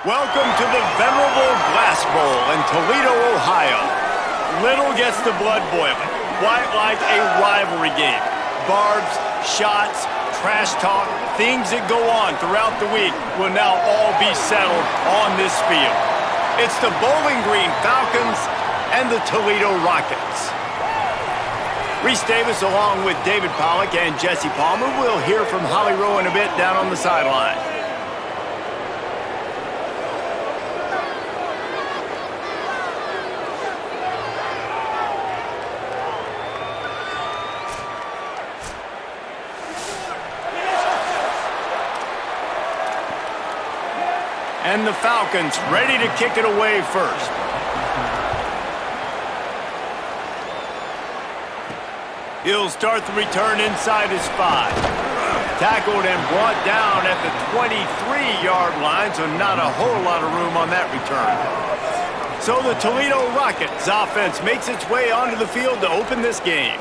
Welcome to the venerable Glass Bowl in Toledo, Ohio. Little gets the blood boiling, quite like a rivalry game. Barbs, shots, trash talk, things that go on throughout the week will now all be settled on this field. It's the Bowling Green Falcons and the Toledo Rockets. Reese Davis along with David Pollock and Jesse Palmer will hear from Holly Rowe in a bit down on the sideline. And the Falcons ready to kick it away first. He'll start the return inside his 5. Tackled and brought down at the 23-yard line, so not a whole lot of room on that return. So the Toledo Rockets offense makes its way onto the field to open this game.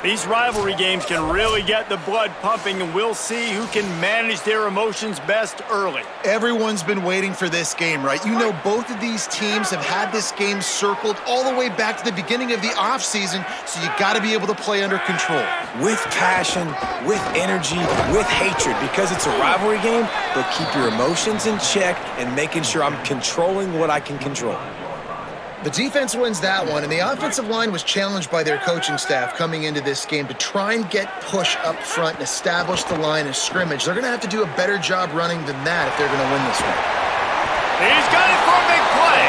These rivalry games can really get the blood pumping, and we'll see who can manage their emotions best early. Everyone's been waiting for this game, right? You know, both of these teams have had this game circled all the way back to the beginning of the offseason, so you got to be able to play under control. With passion, with energy, with hatred, because it's a rivalry game, but keep your emotions in check and making sure I'm controlling what I can control. The defense wins that one, and the offensive line was challenged by their coaching staff coming into this game to try and get push up front and establish the line of scrimmage. They're going to have to do a better job running than that if they're going to win this one. He's got it for a big play.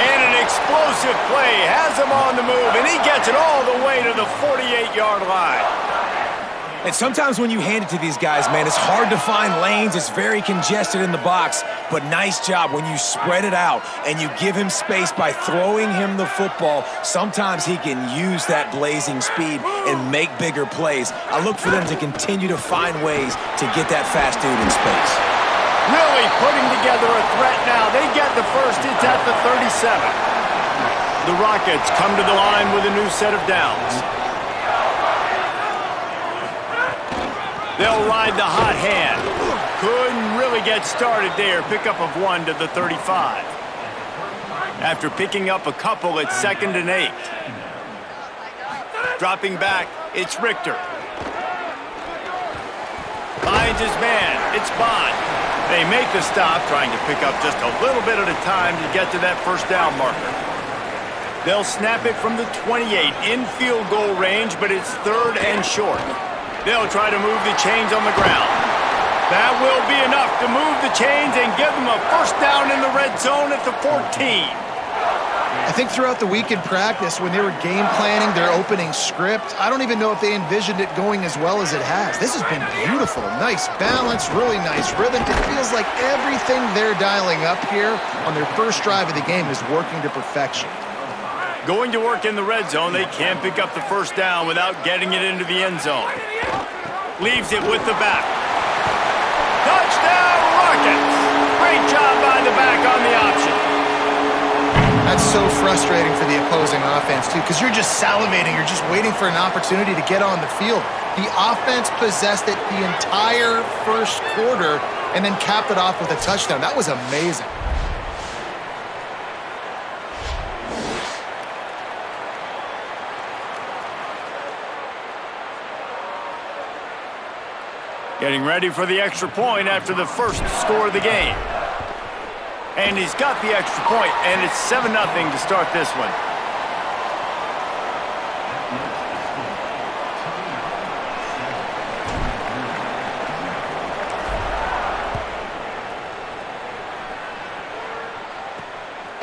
And an explosive play has him on the move, and he gets it all the way to the 48-yard line. And sometimes when you hand it to these guys, man, it's hard to find lanes. It's very congested in the box. But nice job when you spread it out and you give him space by throwing him the football. Sometimes he can use that blazing speed and make bigger plays. I look for them to continue to find ways to get that fast dude in space. Really putting together a threat now. They get the first. It's at the 37. The Rockets come to the line with a new set of downs. They'll ride the hot hand. Couldn't really get started there. Pickup of 1 to the 35. After picking up a couple, it's 2nd and 8. Dropping back, it's Richter. Finds his man. It's Bond. They make the stop, trying to pick up just a little bit at a time to get to that first down marker. They'll snap it from the 28 in field goal range, but it's 3rd and short. They'll try to move the chains on the ground. That will be enough to move the chains and give them a first down in the red zone at the 14. I think throughout the week in practice, when they were game planning their opening script, I don't even know if they envisioned it going as well as it has. This has been beautiful. Nice balance, really nice rhythm. It feels like everything they're dialing up here on their first drive of the game is working to perfection. Going to work in the red zone, they can't pick up the first down without getting it into the end zone. Leaves it with the back. Touchdown, Rockets! Great job by the back on the option. That's so frustrating for the opposing offense, too, because you're just salivating. You're just waiting for an opportunity to get on the field. The offense possessed it the entire first quarter and then capped it off with a touchdown. That was amazing. Getting ready for the extra point after the first score of the game. And he's got the extra point, and it's 7-0 to start this one.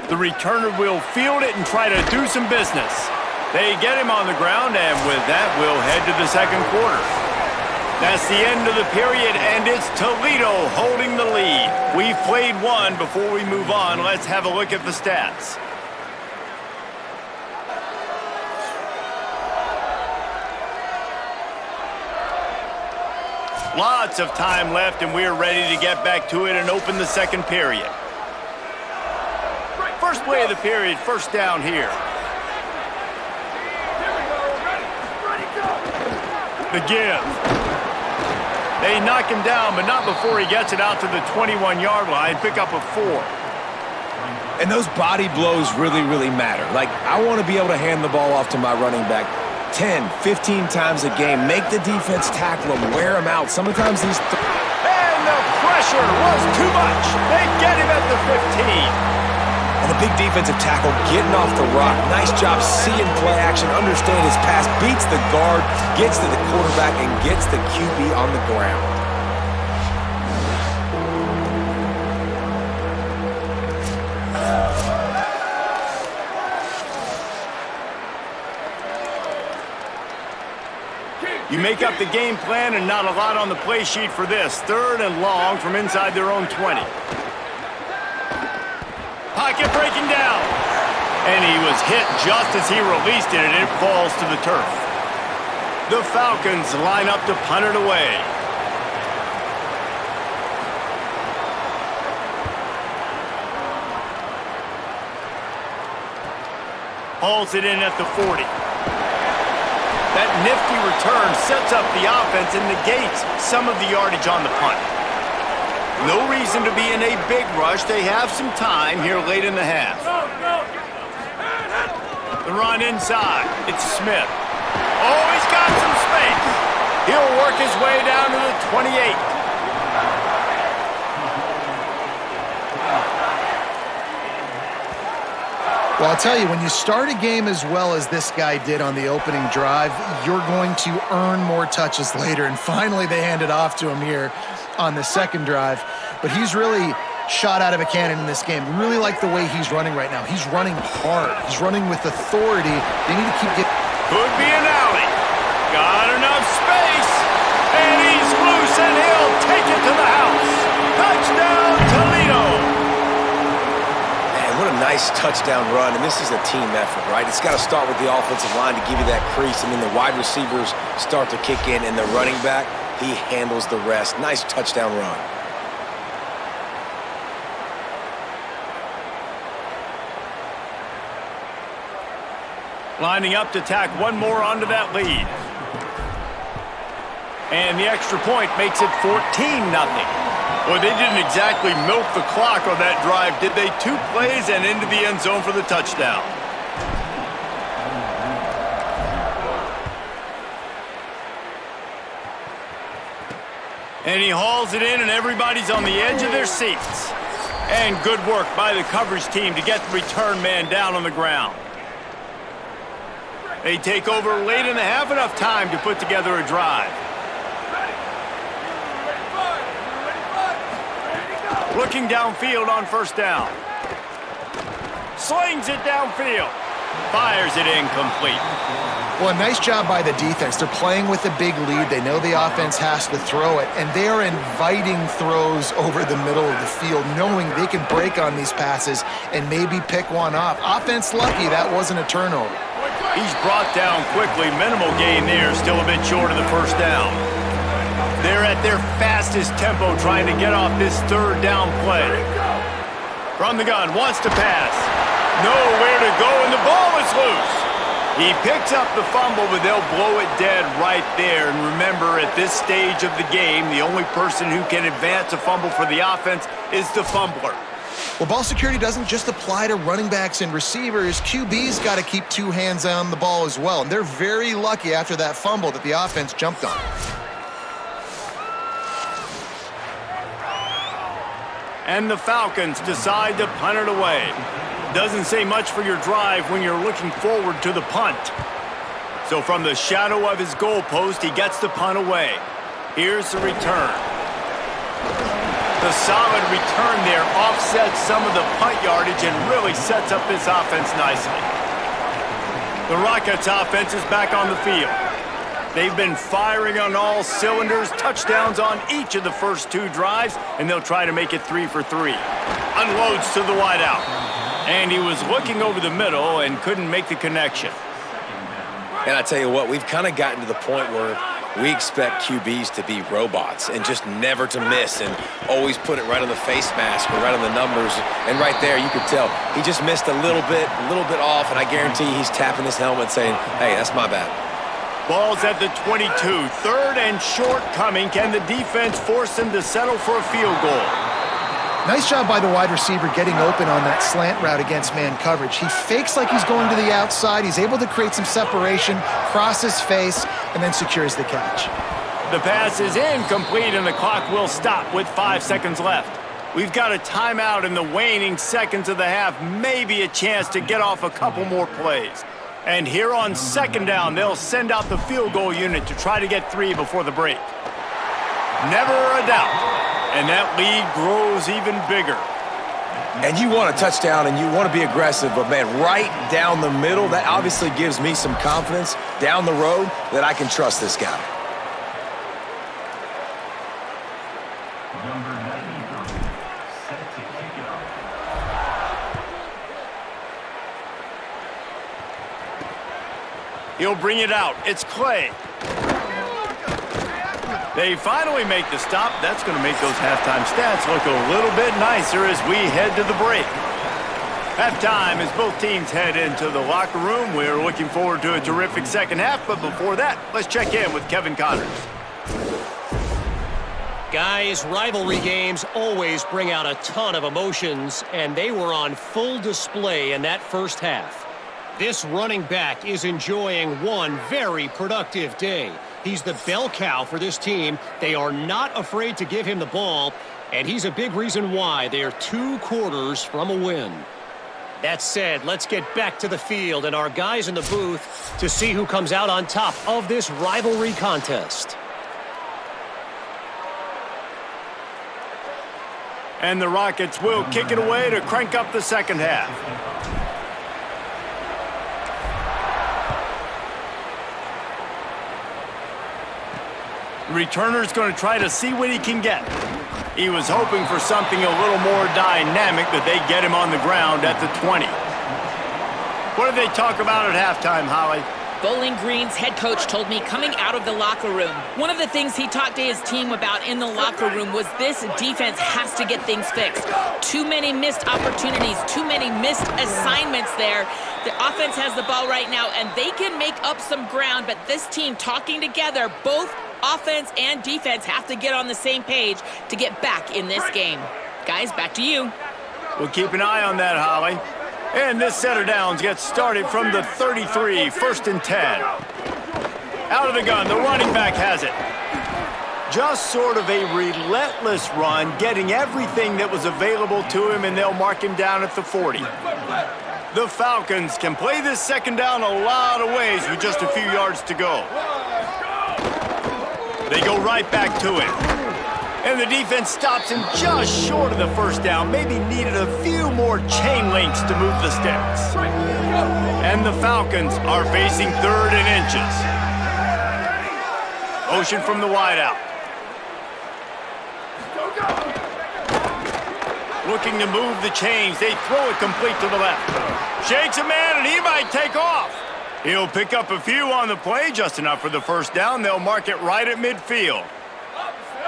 The returner will field it and try to do some business. They get him on the ground, and with that, we'll head to the second quarter. That's the end of the period, and it's Toledo holding the lead. We've played one. Before we move on, let's have a look at the stats. Lots of time left, and we're ready to get back to it and open the second period. First play of the period, first down here. The give. They knock him down, but not before he gets it out to the 21-yard line. Pick up a 4. And those body blows really, really matter. Like, I want to be able to hand the ball off to my running back 10, 15 times a game. Make the defense tackle him, wear him out. Sometimes these... And the pressure was too much. They get him at the 15. And a big defensive tackle getting off the rock. Nice job seeing play action, understand his pass, beats the guard, gets to the quarterback, and gets the QB on the ground. You make up the game plan and not a lot on the play sheet for this. 3rd and long from inside their own 20. Pocket breaking down. And he was hit just as he released it, and it falls to the turf. The Falcons line up to punt it away. Hauls it in at the 40. That nifty return sets up the offense and negates some of the yardage on the punt. No reason to be in a big rush. They have some time here late in the half. The run inside. It's Smith. Oh, he's got some space. He'll work his way down to the 28. Well, I'll tell you, when you start a game as well as this guy did on the opening drive, you're going to earn more touches later. And finally, they hand it off to him here on the second drive. But he's really shot out of a cannon in this game. Really like the way he's running right now. He's running hard. He's running with authority. They need to keep getting... Could be an alley. Got enough space. And he's loose, and he'll take it to the house. Touchdown, Toledo. What a nice touchdown run, and this is a team effort, right? It's got to start with the offensive line to give you that crease, and then the wide receivers start to kick in, and the running back, he handles the rest. Nice touchdown run. Lining up to tack one more onto that lead. And the extra point makes it 14-0. Well, they didn't exactly milk the clock on that drive, did they? 2 plays and into the end zone for the touchdown. And he hauls it in, and everybody's on the edge of their seats. And good work by the coverage team to get the return man down on the ground. They take over late in the half, enough time to put together a drive. Looking downfield on first down. Slings it downfield. Fires it incomplete. Well, a nice job by the defense. They're playing with a big lead. They know the offense has to throw it, and they are inviting throws over the middle of the field, knowing they can break on these passes and maybe pick one off. Offense lucky that wasn't a turnover. He's brought down quickly. Minimal gain there, still a bit short of the first down. They're at their fastest tempo trying to get off this 3rd down play. From the gun, wants to pass. Nowhere to go, and the ball is loose. He picks up the fumble, but they'll blow it dead right there. And remember, at this stage of the game, the only person who can advance a fumble for the offense is the fumbler. Well, ball security doesn't just apply to running backs and receivers. QB's got to keep 2 hands on the ball as well. And they're very lucky after that fumble that the offense jumped on. And the Falcons decide to punt it away. Doesn't say much for your drive when you're looking forward to the punt. So from the shadow of his goalpost, he gets the punt away. Here's the return. The solid return there offsets some of the punt yardage and really sets up this offense nicely. The Rockets offense is back on the field. They've been firing on all cylinders, touchdowns on each of the first 2 drives, and they'll try to make it 3 for 3. Unloads to the wideout. And he was looking over the middle and couldn't make the connection. And I tell you what, we've kind of gotten to the point where we expect QBs to be robots and just never to miss and always put it right on the face mask or right on the numbers. And right there, you could tell he just missed a little bit off, and I guarantee he's tapping his helmet saying, hey, that's my bad. Ball's at the 22. 3rd and short coming. Can the defense force him to settle for a field goal? Nice job by the wide receiver getting open on that slant route against man coverage. He fakes like he's going to the outside. He's able to create some separation, cross his face, and then secures the catch. The pass is incomplete, and the clock will stop with 5 seconds left. We've got a timeout in the waning seconds of the half, maybe a chance to get off a couple more plays. And here on second down, they'll send out the field goal unit to try to get 3 before the break. Never a doubt. And that lead grows even bigger. And you want a touchdown and you want to be aggressive, but man, right down the middle, that obviously gives me some confidence down the road that I can trust this guy. He'll bring it out. It's Clay. They finally make the stop. That's going to make those halftime stats look a little bit nicer as we head to the break. Halftime as both teams head into the locker room. We're looking forward to a terrific second half, but before that, let's check in with Kevin Connors. Guys, rivalry games always bring out a ton of emotions, and they were on full display in that first half. This running back is enjoying one very productive day. He's the bell cow for this team. They are not afraid to give him the ball, and he's a big reason why they are 2 quarters from a win. That said, let's get back to the field and our guys in the booth to see who comes out on top of this rivalry contest. And the Rockets will kick it away to crank up the second half. Returner's going to try to see what he can get. He was hoping for something a little more dynamic, but they get him on the ground at the 20. What did they talk about at halftime, Holly? Bowling Green's head coach told me coming out of the locker room, one of the things he talked to his team about in the locker room was this defense has to get things fixed. Too many missed opportunities, too many missed assignments there. The offense has the ball right now, and they can make up some ground, but this team talking together, both offense and defense have to get on the same page to get back in this game. Guys, back to you. We'll keep an eye on that, Holly. And this set of downs gets started from the 33, 1st and 10. Out of the gun, the running back has it. Just sort of a relentless run, getting everything that was available to him, and they'll mark him down at the 40. The Falcons can play this second down a lot of ways with just a few yards to go. They go right back to it. And the defense stops him just short of the first down. Maybe needed a few more chain links to move the sticks. And the Falcons are facing 3rd and inches. Motion from the wideout. Looking to move the chains. They throw it complete to the left. Shakes a man, and he might take off. He'll pick up a few on the play, just enough for the first down. They'll mark it right at midfield.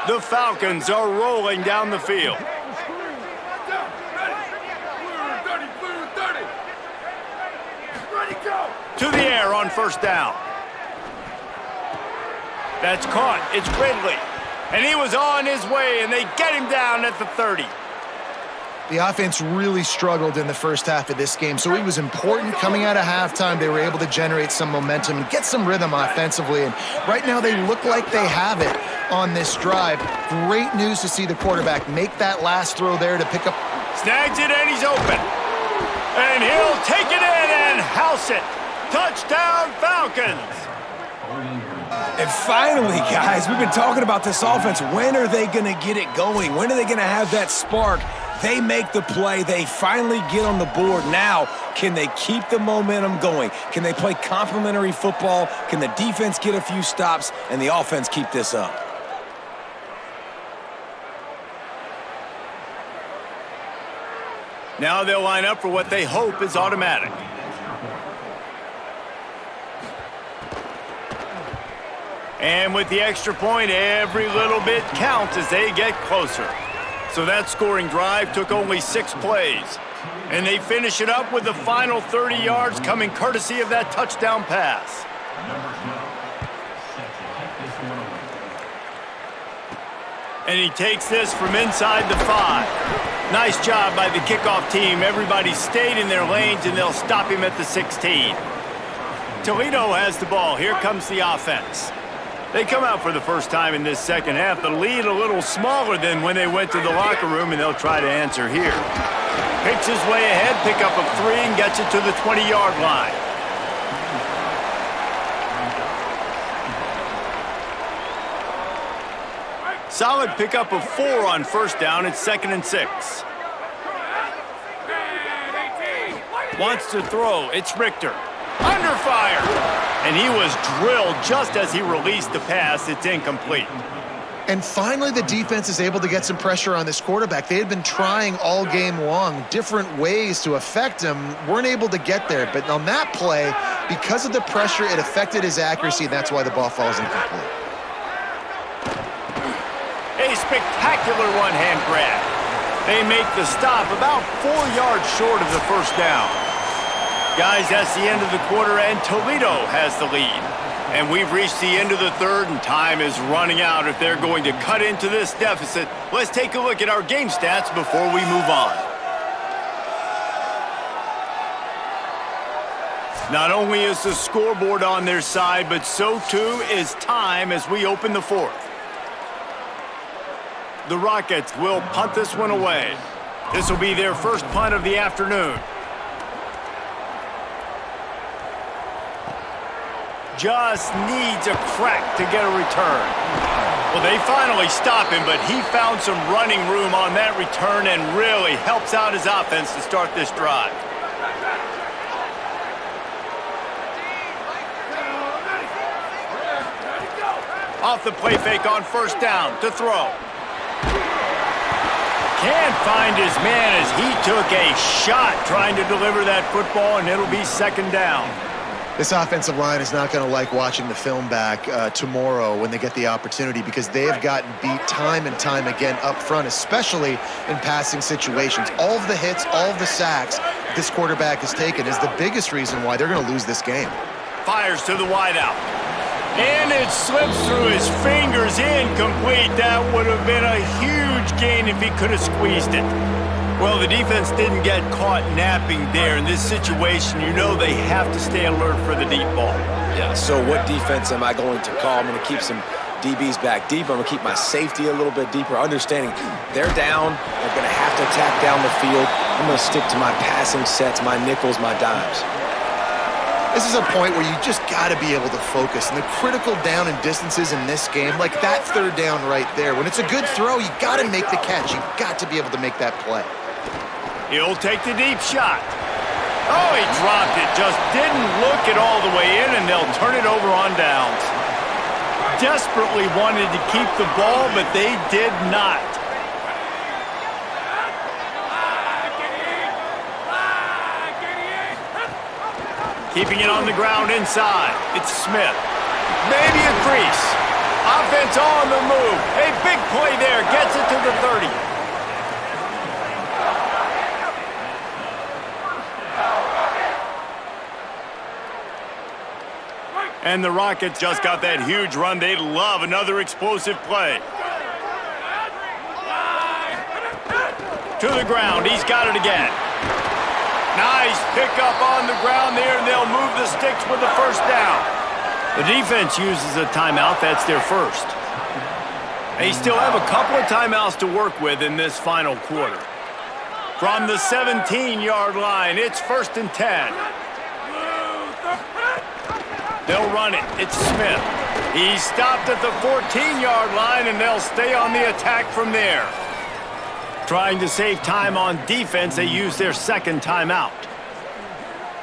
The Falcons are rolling down the field. To the air on first down. That's caught. It's Ridley. And he was on his way, and they get him down at the 30. The offense really struggled in the first half of this game, so it was important coming out of halftime. They were able to generate some momentum and get some rhythm offensively, and right now they look like they have it on this drive. Great news to see the quarterback make that last throw there to pick up. Snags it, and he's open. And he'll take it in and house it. Touchdown, Falcons. And finally, guys, we've been talking about this offense. When are they going to get it going? When are they going to have that spark? They make the play. They finally get on the board. Now, can they keep the momentum going? Can they play complementary football? Can the defense get a few stops and the offense keep this up? Now they'll line up for what they hope is automatic. And with the extra point, every little bit counts as they get closer. So that scoring drive took only 6 plays. And they finish it up with the final 30 yards coming courtesy of that touchdown pass. And he takes this from inside the 5. Nice job by the kickoff team. Everybody stayed in their lanes, and they'll stop him at the 16. Toledo has the ball. Here comes the offense. They come out for the first time in this second half. The lead a little smaller than when they went to the locker room, and they'll try to answer here. Picks his way ahead, pick up a 3, and gets it to the 20-yard line. Solid pickup of 4 on first down. It's 2nd and 6. Wants to throw. It's Richter. Under fire. And he was drilled just as he released the pass. It's incomplete. And finally, the defense is able to get some pressure on this quarterback. They had been trying all game long, different ways to affect him, weren't able to get there. But on that play, because of the pressure, it affected his accuracy, and that's why the ball falls incomplete. A spectacular one-hand grab. They make the stop about 4 yards short of the first down. Guys, that's the end of the quarter, and Toledo has the lead. And we've reached the end of the third, and time is running out if they're going to cut into this deficit. Let's take a look at our game stats before we move on. Not only is the scoreboard on their side, but so too is time as we open the fourth. The Rockets will punt this one away. This will be their first punt of the afternoon. Just needs a crack to get a return. Well, they finally stop him, but he found some running room on that return and really helps out his offense to start this drive. Off the play fake on first down to throw. Can't find his man as he took a shot trying to deliver that football, and it'll be 2nd down. This offensive line is not going to like watching the film back tomorrow when they get the opportunity, because they have gotten beat time and time again up front, especially in passing situations. All of the hits, all of the sacks this quarterback has taken is the biggest reason why they're going to lose this game. Fires to the wideout. And it slips through his fingers, incomplete. That would have been a huge gain if he could have squeezed it. Well, the defense didn't get caught napping there. In this situation, you know they have to stay alert for the deep ball. Yeah, so what defense am I going to call? I'm going to keep some DBs back deep. I'm going to keep my safety a little bit deeper, understanding they're down. They're going to have to attack down the field. I'm going to stick to my passing sets, my nickels, my dimes. This is a point where you just got to be able to focus. And the critical down and distances in this game, like that third down right there, when it's a good throw, you got to make the catch. You've got to be able to make that play. He'll take the deep shot. Oh, he dropped it. Just didn't look it all the way in, and they'll turn it over on downs. Desperately wanted to keep the ball, but they did not. Keeping it on the ground inside. It's Smith. Maybe a crease. Offense on the move. A big play there. Gets it to the 30. And the Rockets just got that huge run. They'd love another explosive play. To the ground. He's got it again. Nice pickup on the ground there, and they'll move the sticks with the first down. The defense uses a timeout. That's their first. They still have a couple of timeouts to work with in this final quarter. From the 17-yard line, it's 1st and 10. They'll run it. It's Smith. He's stopped at the 14-yard line, and they'll stay on the attack from there. Trying to save time on defense, they use their 2nd timeout.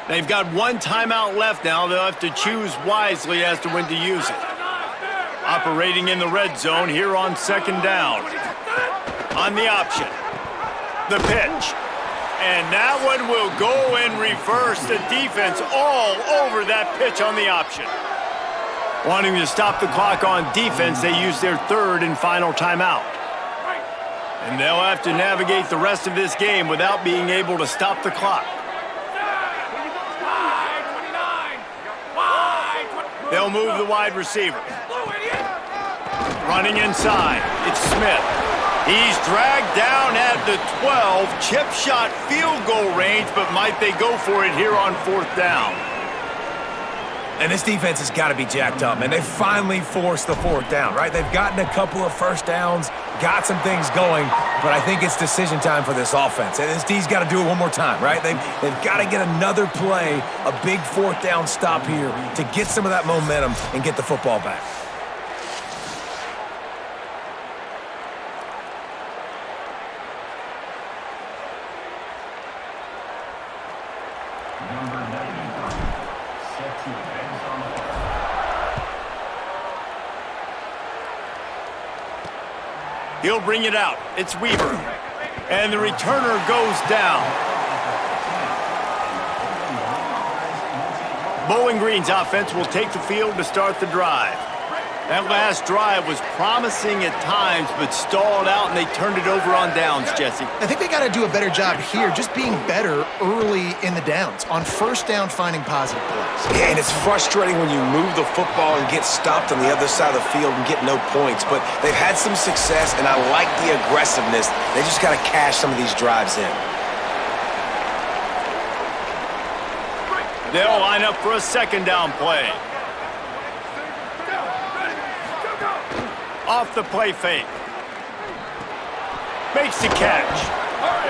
They've got 1 timeout left now. They'll have to choose wisely as to when to use it. Operating in the red zone here on 2nd down. On the option. The pitch. And that one will go in reverse. The defense all over that pitch on the option. Wanting to stop the clock on defense, they use their 3rd and final timeout. And they'll have to navigate the rest of this game without being able to stop the clock. They'll move the wide receiver. Running inside, it's Smith. He's dragged down at the 12, chip shot field goal range, but might they go for it here on 4th down? And this defense has got to be jacked up, man. They finally forced the 4th down, right? They've gotten a couple of first downs, got some things going, but I think it's decision time for this offense. And this D's got to do it one more time, right? They've got to get another play, a big 4th down stop here to get some of that momentum and get the football back. He'll bring it out. It's Weaver. And the returner goes down. Bowling Green's offense will take the field to start the drive. That last drive was promising at times, but stalled out, and they turned it over on downs, Jesse. I think they got to do a better job here, just being better early in the downs. On 1st down, finding positive plays. Yeah, and it's frustrating when you move the football and get stopped on the other side of the field and get no points. But they've had some success, and I like the aggressiveness. They just got to cash some of these drives in. They'll line up for a 2nd down play. Off the play fake. Makes the catch.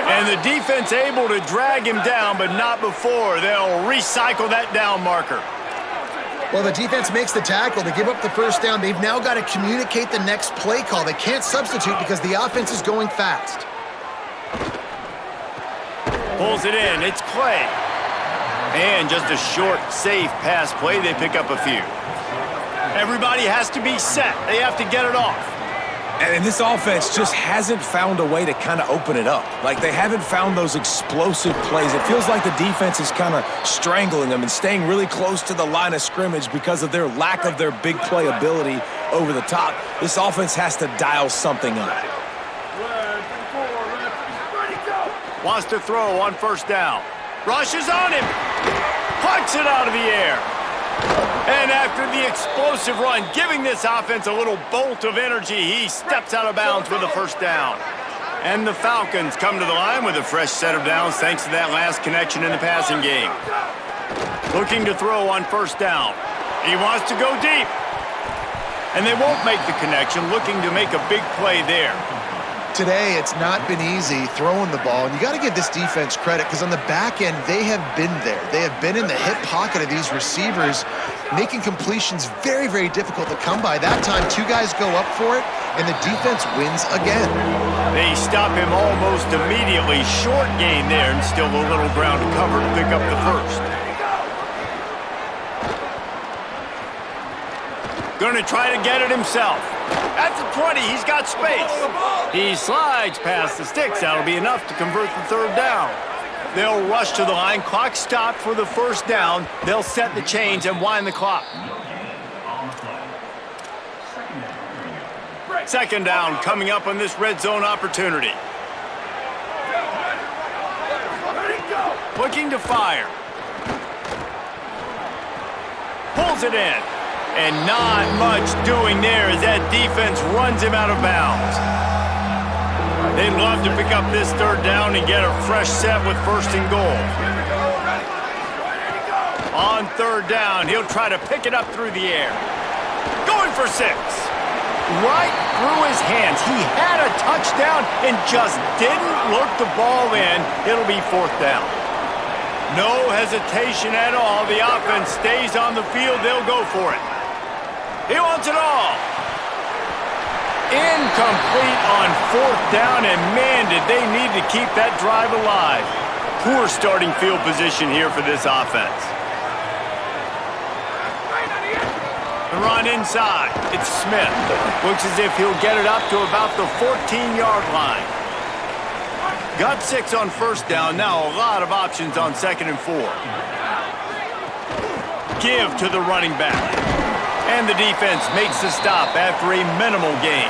And the defense able to drag him down, but not before. They'll recycle that down marker. Well, the defense makes the tackle. They give up the 1st down. They've now got to communicate the next play call. They can't substitute because the offense is going fast. Pulls it in. It's Clay. And just a short, safe pass play. They pick up a few. Everybody has to be set. They have to get it off. And this offense just hasn't found a way to kind of open it up. Like, they haven't found those explosive plays. It feels like the defense is kind of strangling them and staying really close to the line of scrimmage because of their lack of their big play ability over the top. This offense has to dial something up. Wants to throw on 1st down. Rushes on him. Plucks it out of the air. And after the explosive run, giving this offense a little bolt of energy, he steps out of bounds with a 1st down. And the Falcons come to the line with a fresh set of downs thanks to that last connection in the passing game. Looking to throw on 1st down. He wants to go deep. And they won't make the connection, looking to make a big play there. Today, it's not been easy throwing the ball, and you got to give this defense credit because on the back end, they have been there. They have been in the hip pocket of these receivers, making completions very, very difficult to come by. That time, 2 guys go up for it, and the defense wins again. They stop him almost immediately. Short gain there, and still a little ground to cover to pick up the 1st. Going to try to get it himself. At the 20, he's got space. He slides past the sticks. That'll be enough to convert the 3rd down. They'll rush to the line. Clock stopped for the 1st down. They'll set the chains and wind the clock. 2nd down coming up on this red zone opportunity. Looking to fire. Pulls it in. And not much doing there as that defense runs him out of bounds. They'd love to pick up this 3rd down and get a fresh set with 1st and goal. On 3rd down, he'll try to pick it up through the air. Going for 6. Right through his hands. He had a touchdown and just didn't look the ball in. It'll be 4th down. No hesitation at all. The offense stays on the field. They'll go for it. He wants it all. Incomplete on 4th down, and man, did they need to keep that drive alive. Poor starting field position here for this offense. The run inside. It's Smith. Looks as if he'll get it up to about the 14-yard line. Got 6 on 1st down. Now a lot of options on 2nd and 4. Give to the running back. And the defense makes the stop after a minimal gain.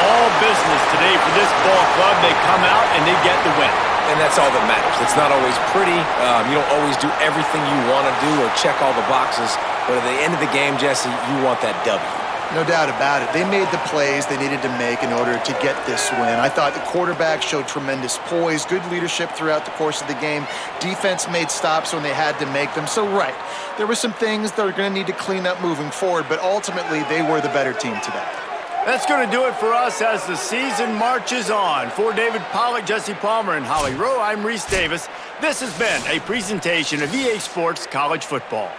All business today for this ball club. They come out and they get the win. And that's all that matters. It's not always pretty. You don't always do everything you want to do or check all the boxes. But at the end of the game, Jesse, you want that W. No doubt about it. They made the plays they needed to make in order to get this win. I thought the quarterback showed tremendous poise, good leadership throughout the course of the game. Defense made stops when they had to make them. So, right, there were some things that are going to need to clean up moving forward, but ultimately they were the better team today. That's going to do it for us as the season marches on. For David Pollack, Jesse Palmer, and Holly Rowe, I'm Reese Davis. This has been a presentation of EA Sports College Football.